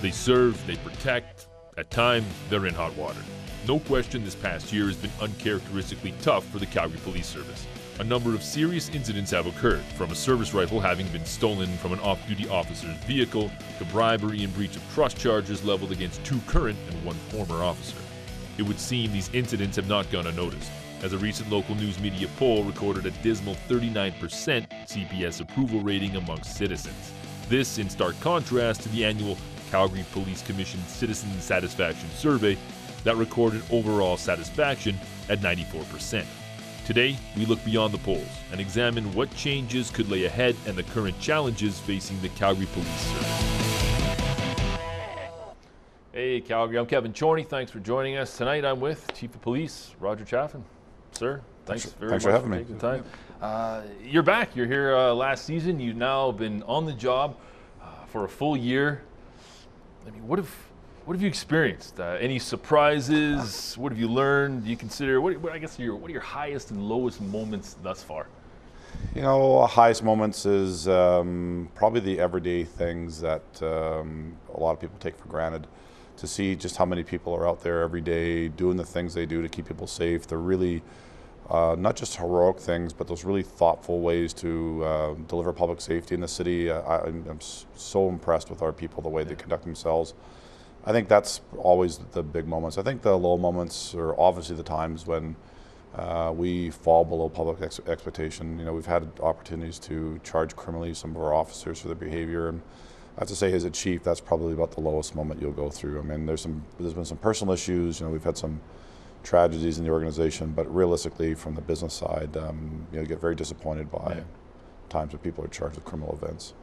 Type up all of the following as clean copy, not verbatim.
They serve, they protect. At times, they're in hot water. No question this past year has been uncharacteristically tough for the Calgary Police Service. A number of serious incidents have occurred, from a service rifle having been stolen from an off-duty officer's vehicle to bribery and breach of trust charges leveled against 2 current and 1 former officer. It would seem these incidents have not gone unnoticed, as a recent local news media poll recorded a dismal 39% CPS approval rating amongst citizens. This in stark contrast to the annual Calgary Police Commission Citizen Satisfaction Survey that recorded overall satisfaction at 94%. Today, we look beyond the polls and examine what changes could lay ahead and the current challenges facing the Calgary Police Service. Hey Calgary, I'm Kevin Chorney. Thanks for joining us. Tonight I'm with Chief of Police, Roger Chaffin. Sir, thanks very much for having me. Taking the time. You're back. You're here last season. You've now been on the job for a full year. I mean, what have you experienced? Any surprises? What have you learned? Do you consider what are your highest and lowest moments thus far? You know, highest moments is probably the everyday things that a lot of people take for granted. To see just how many people are out there every day doing the things they do to keep people safe. They're really not just heroic things, but those really thoughtful ways to deliver public safety in the city. I'm so impressed with our people, the way they conduct themselves. I think that's always the big moments. I think the low moments are obviously the times when we fall below public expectation. You know, we've had opportunities to charge criminally some of our officers for their behavior, and I have to say, as a chief, that's probably about the lowest moment you'll go through. I mean, there's been some personal issues. You know, we've had some tragedies in the organization, but realistically, from the business side, you get very disappointed by times when people are charged with criminal events.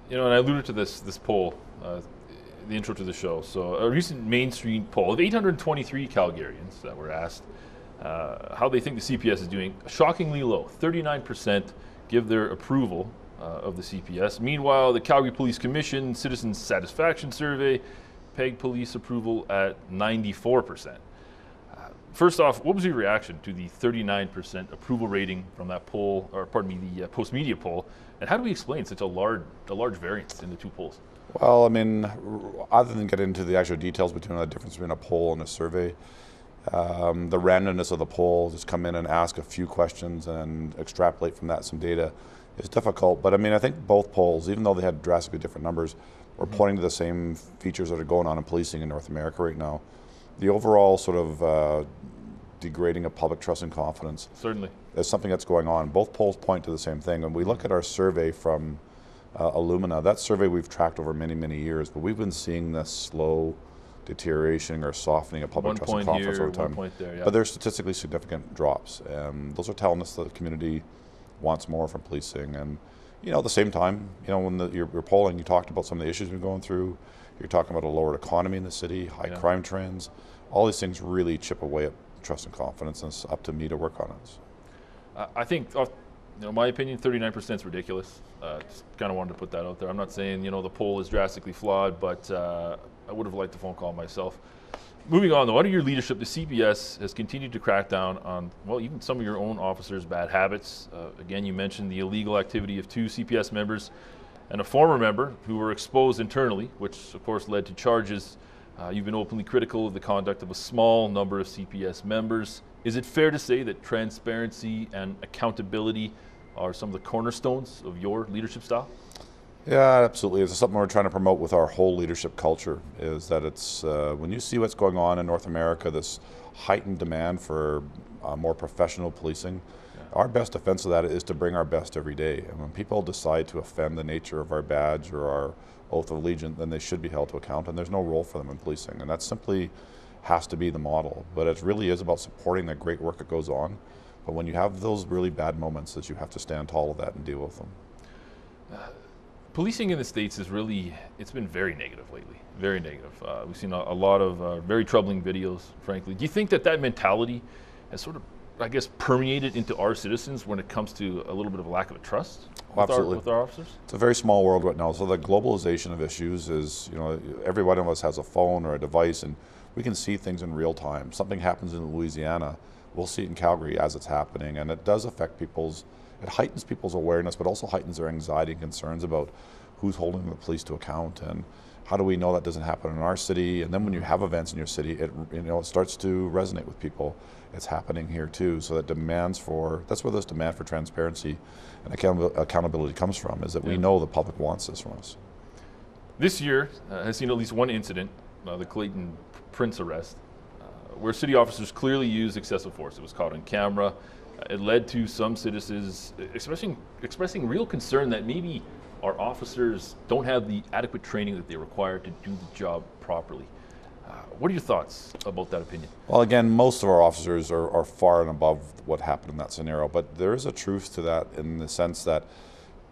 You know, and I alluded to this poll, the intro to the show. So, a recent Main Street poll of 823 Calgarians that were asked how they think the CPS is doing, shockingly low. 39% give their approval of the CPS. Meanwhile, the Calgary Police Commission Citizen Satisfaction Survey pegged police approval at 94%. First off, what was your reaction to the 39% approval rating from that poll, or pardon me, the post-media poll, and how do we explain such a large variance in the 2 polls? Well, I mean, other than get into the actual details between the difference between a poll and a survey, the randomness of the poll, just come in and ask a few questions and extrapolate from that some data, is difficult. But I mean, I think both polls, even though they had drastically different numbers, were pointing to the same features that are going on in policing in North America right now. The overall sort of degrading of public trust and confidence certainly is something that's going on. Both polls point to the same thing. And we look at our survey from Illumina. That survey we've tracked over many, many years, but we've been seeing this slow deterioration or softening of public trust and confidence over time. 1 point there, yeah. But there's statistically significant drops. Those are telling us that the community wants more from policing. And you know, at the same time, you know, when you're polling, you talked about some of the issues we're going through. You're talking about a lowered economy in the city, high crime trends. All these things really chip away at trust and confidence, and it's up to me to work on it. I think, you know, my opinion, 39% is ridiculous. Just kind of wanted to put that out there. I'm not saying, you know, the poll is drastically flawed, but I would have liked a phone call myself. Moving on, though, under your leadership, the CPS has continued to crack down on, well, even some of your own officers' bad habits. Again, you mentioned the illegal activity of 2 CPS members and a former member who were exposed internally, which of course led to charges. You've been openly critical of the conduct of a small number of CPS members. Is it fair to say that transparency and accountability are some of the cornerstones of your leadership style? Yeah, absolutely. It's something we're trying to promote with our whole leadership culture, is that it's, when you see what's going on in North America, this heightened demand for more professional policing, our best defense of that is to bring our best every day. And when people decide to offend the nature of our badge or our oath of allegiance, then they should be held to account, and there's no role for them in policing. And that simply has to be the model. But it really is about supporting the great work that goes on. But when you have those really bad moments, that you have to stand tall of that and deal with them. Policing in the States it's been very negative lately, very negative. We've seen a lot of very troubling videos, frankly. Do you think that mentality has sort of, I guess, permeated into our citizens when it comes to a little bit of a lack of trust with our officers? It's a very small world right now. So the globalization of issues is, you know, every one of us has a phone or a device, and we can see things in real time. Something happens in Louisiana, we'll see it in Calgary as it's happening, and it does affect it heightens people's awareness, but also heightens their anxiety and concerns about who's holding the police to account and how do we know that doesn't happen in our city? And then when you have events in your city, it starts to resonate with people. It's happening here too. So that that's where this demand for transparency and accountability comes from, is that we know the public wants this from us. This year has seen at least one incident, the Clayton Prince arrest, where city officers clearly used excessive force. It was caught on camera. It led to some citizens expressing real concern that maybe our officers don't have the adequate training that they require to do the job properly. What are your thoughts about that opinion? Well, again, most of our officers are far and above what happened in that scenario, but there is a truth to that in the sense that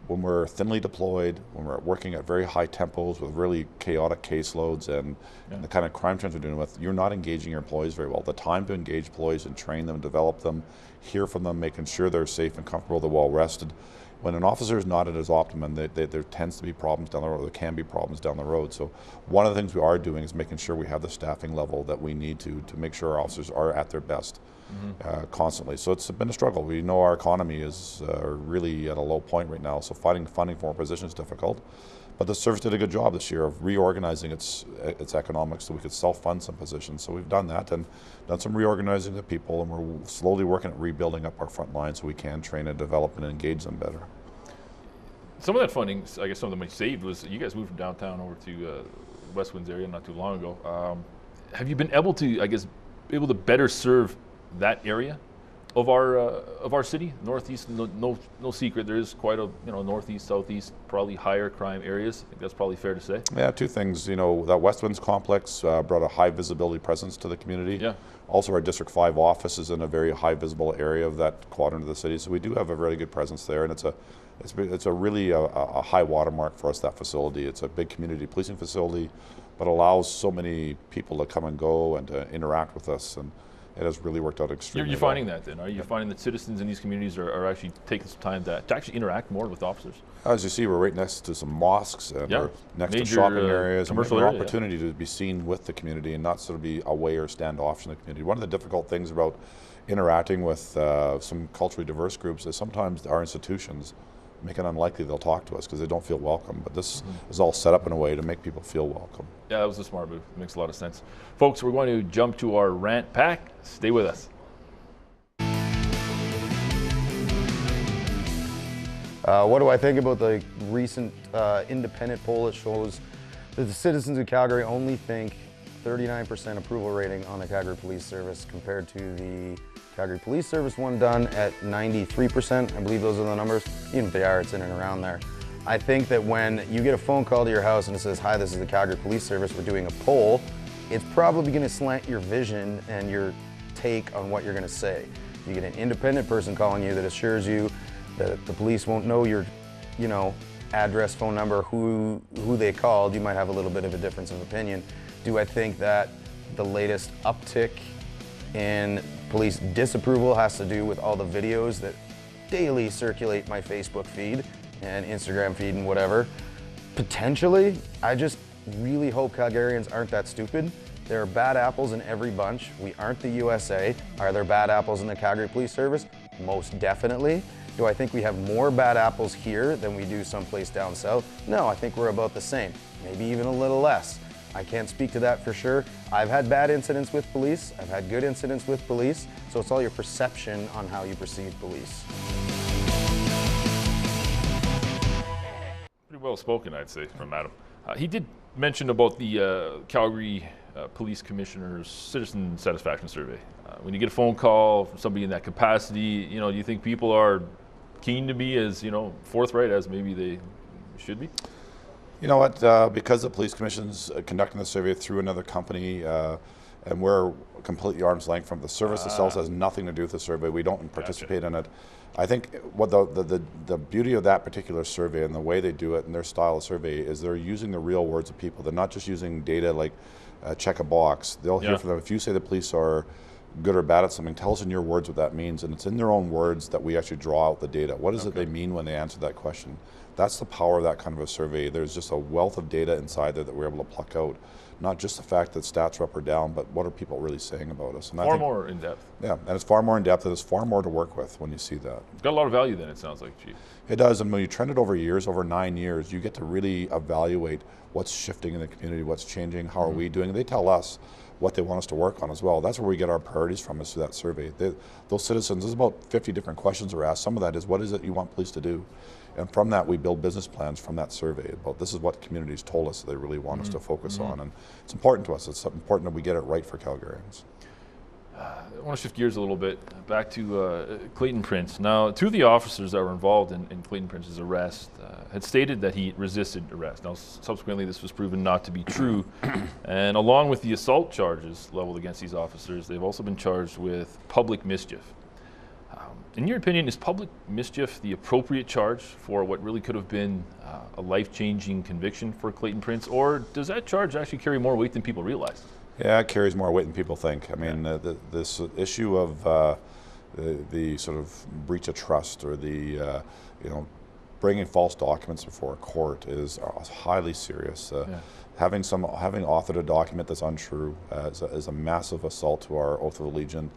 when we're thinly deployed, when we're working at very high tempos with really chaotic caseloads and the kind of crime trends we're dealing with, you're not engaging your employees very well. The time to engage employees and train them, develop them, hear from them, making sure they're safe and comfortable, they're well rested. When an officer is not at his optimum, there tends to be problems down the road, or there can be problems down the road. So one of the things we are doing is making sure we have the staffing level that we need to make sure our officers are at their best constantly. So it's been a struggle. We know our economy is really at a low point right now, so finding funding for our position is difficult. But the service did a good job this year of reorganizing its economics so we could self-fund some positions. So we've done that and done some reorganizing of people, and we're slowly working at rebuilding up our front line so we can train and develop and engage them better. Some of that funding, I guess some of the money saved, was you guys moved from downtown over to West Winds area not too long ago. Have you been able to better serve that area of our city, northeast? No secret, there is quite a northeast, southeast, probably higher crime areas. I think that's probably fair to say. Yeah, two things. That West Winds complex brought a high visibility presence to the community. Yeah. Also, our District 5 office is in a very high visible area of that quadrant of the city, so we do have a really good presence there, and it's a really a high watermark for us, that facility. It's a big community policing facility, but allows so many people to come and go and to interact with us, and it has really worked out extremely well. You're finding that then? Are you finding that citizens in these communities are actually taking some time to actually interact more with officers? As you see, we're right next to some mosques and we're next to shopping areas. And an opportunity to be seen with the community and not sort of be away or standoffish in the community. One of the difficult things about interacting with some culturally diverse groups is sometimes our institutions make it unlikely they'll talk to us because they don't feel welcome. But this is all set up in a way to make people feel welcome. Yeah, that was a smart move. It makes a lot of sense. Folks, we're going to jump to our rant pack. Stay with us. What do I think about the recent independent poll that shows that the citizens of Calgary only think 39% approval rating on the Calgary Police Service compared to the Calgary Police Service one done at 93%. I believe those are the numbers. Even if they are, it's in and around there. I think that when you get a phone call to your house and it says, "Hi, this is the Calgary Police Service, we're doing a poll," it's probably going to slant your vision and your take on what you're going to say. If you get an independent person calling you that assures you that the police won't know your, address, phone number, who they called, you might have a little bit of a difference of opinion. Do I think that the latest uptick in police disapproval has to do with all the videos that daily circulate my Facebook feed and Instagram feed and whatever? Potentially. I just really hope Calgarians aren't that stupid. There are bad apples in every bunch. We aren't the USA. Are there bad apples in the Calgary Police Service? Most definitely. Do I think we have more bad apples here than we do someplace down south? No, I think we're about the same. Maybe even a little less. I can't speak to that for sure. I've had bad incidents with police. I've had good incidents with police. So it's all your perception on how you perceive police. Pretty well spoken, I'd say, from Adam. He did mention about the Calgary Police Commissioner's Citizen Satisfaction Survey. When you get a phone call from somebody in that capacity, do you think people are keen to be as, forthright as maybe they should be? You know what, because the Police Commission's conducting the survey through another company, and we're completely arm's length from the service itself, has nothing to do with the survey. We don't participate in it. I think what the beauty of that particular survey and the way they do it and their style of survey is they're using the real words of people. They're not just using data like check a box. They'll hear from them. If you say the police are good or bad at something, tell us in your words what that means, and it's in their own words that we actually draw out the data. What is it they mean when they answer that question? That's the power of that kind of a survey. There's just a wealth of data inside there that we're able to pluck out. Not just the fact that stats are up or down, but what are people really saying about us? And Far more in depth. Yeah, and it's far more in depth, and there's far more to work with when you see that. It's got a lot of value then, it sounds like, Chief. It does, and when you trend it over years, over 9 years, you get to really evaluate what's shifting in the community, what's changing, how are we doing. They tell us what they want us to work on as well. That's where we get our priorities from, is through that survey. Those citizens, there's about 50 different questions are asked. Some of that is, what is it you want police to do? And from that, we build business plans from that survey about this is what communities told us they really want us to focus on. And it's important to us. It's important that we get it right for Calgarians. I want to shift gears a little bit back to Clayton Prince. Now, two of the officers that were involved in Clayton Prince's arrest had stated that he resisted arrest. Now, subsequently, this was proven not to be true. And along with the assault charges leveled against these officers, they've also been charged with public mischief. In your opinion, is public mischief the appropriate charge for what really could have been a life-changing conviction for Clayton Prince, or does that charge actually carry more weight than people realize? Yeah, it carries more weight than people think. I mean, this issue of the sort of breach of trust, or the bringing false documents before a court is highly serious. Having authored a document that's untrue is a massive assault to our oath of allegiance,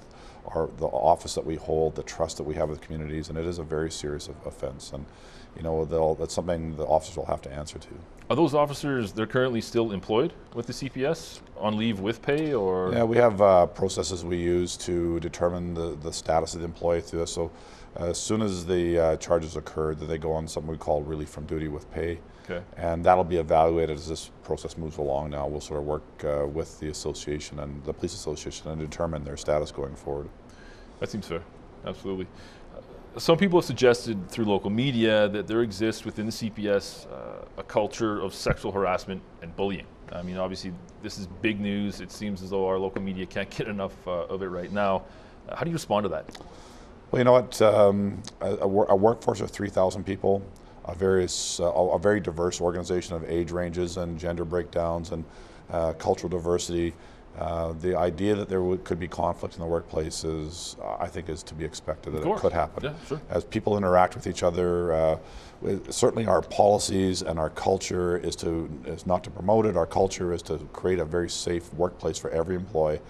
the office that we hold, the trust that we have with communities, and it is a very serious offense. And that's something the officers will have to answer to. Are those officers, they're currently still employed with the CPS, on leave with pay, or? Yeah, we have processes we use to determine the status of the employee through this. So as soon as the charges occurred, they go on something we call relief from duty with pay. Okay. And that'll be evaluated as this process moves along now. We'll sort of work with the association and the police association and determine their status going forward. That seems fair, absolutely. Some people have suggested through local media that there exists within the CPS a culture of sexual harassment and bullying. I mean, obviously, this is big news. It seems as though our local media can't get enough of it right now. How do you respond to that? Well, you know what? A workforce of 3,000 people, a very diverse organization of age ranges and gender breakdowns and cultural diversity. The idea that there could be conflict in the workplace I think, is to be expected, that it could happen. Yeah, sure. As people interact with each other, certainly our policies and our culture is not to promote it. Our culture is to create a very safe workplace for every employee.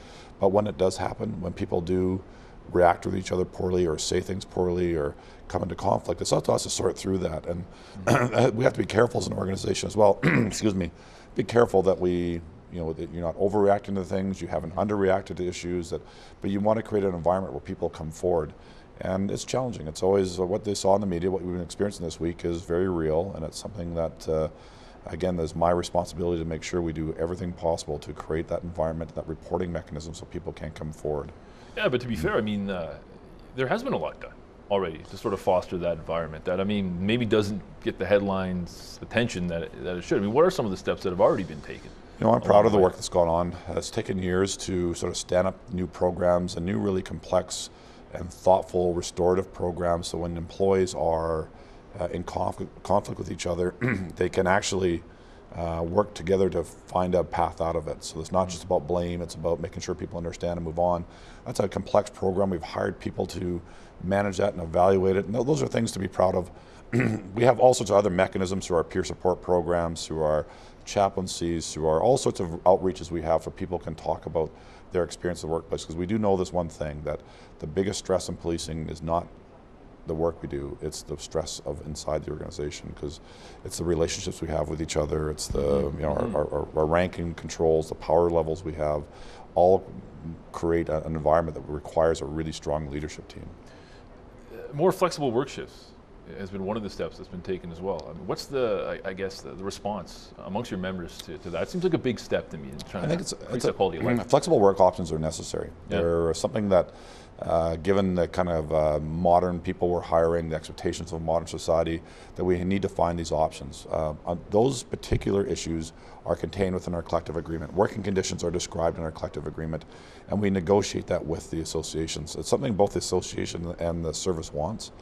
But when it does happen, when people do react with each other poorly or say things poorly or come into conflict, it's up to us to sort through that. And we have to be careful as an organization as well. Excuse me. Be careful that that you're not overreacting to things, you haven't underreacted to issues, but you want to create an environment where people come forward. And it's challenging. It's always what they saw in the media, what we've been experiencing this week is very real, and it's something that, again, there's my responsibility to make sure we do everything possible to create that environment, that reporting mechanism so people can come forward. Yeah, but to be fair, I mean, there has been a lot done already to sort of foster that environment that, I mean, maybe doesn't get the headlines attention that it should. I mean, what are some of the steps that have already been taken? I'm proud of the work that's gone on. It's taken years to sort of stand up new programs and new really complex and thoughtful restorative programs, so when employees are in conflict with each other, they can actually work together to find a path out of it. So it's not just about blame, it's about making sure people understand and move on. That's a complex program. We've hired people to manage that and evaluate it. And those are things to be proud of. We have all sorts of other mechanisms through our peer support programs, through our chaplaincies, through all sorts of outreaches we have, so people can talk about their experience in the workplace. Because we do know this one thing, that the biggest stress in policing is not the work we do, it's the stress of inside the organization, because it's the relationships we have with each other, it's the our ranking controls, the power levels we have, all create an environment that requires a really strong leadership team. More flexible work shifts has been one of the steps that's been taken as well. I mean, what's the response amongst your members to that? It seems like a big step to me in trying to increase the quality of life. Flexible work options are necessary. Yeah. They're something that, given the kind of modern people we're hiring, the expectations of modern society, that we need to find these options. Those particular issues are contained within our collective agreement. Working conditions are described in our collective agreement, and we negotiate that with the associations. It's something both the association and the service wants,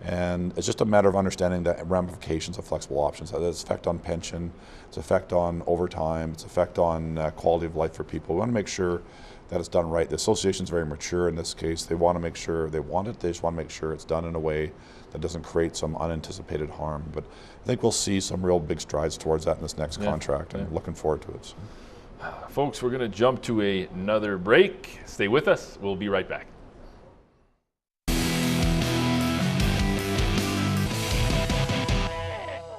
and it's just a matter of understanding the ramifications of flexible options, its effect on pension, its effect on overtime, its effect on quality of life for people. We want to make sure that it's done right. The association's very mature in this case. They want to make sure, they just want to make sure it's done in a way that doesn't create some unanticipated harm. But I think we'll see some real big strides towards that in this next contract, and looking forward to it. So. Folks, we're going to jump to another break. Stay with us. We'll be right back.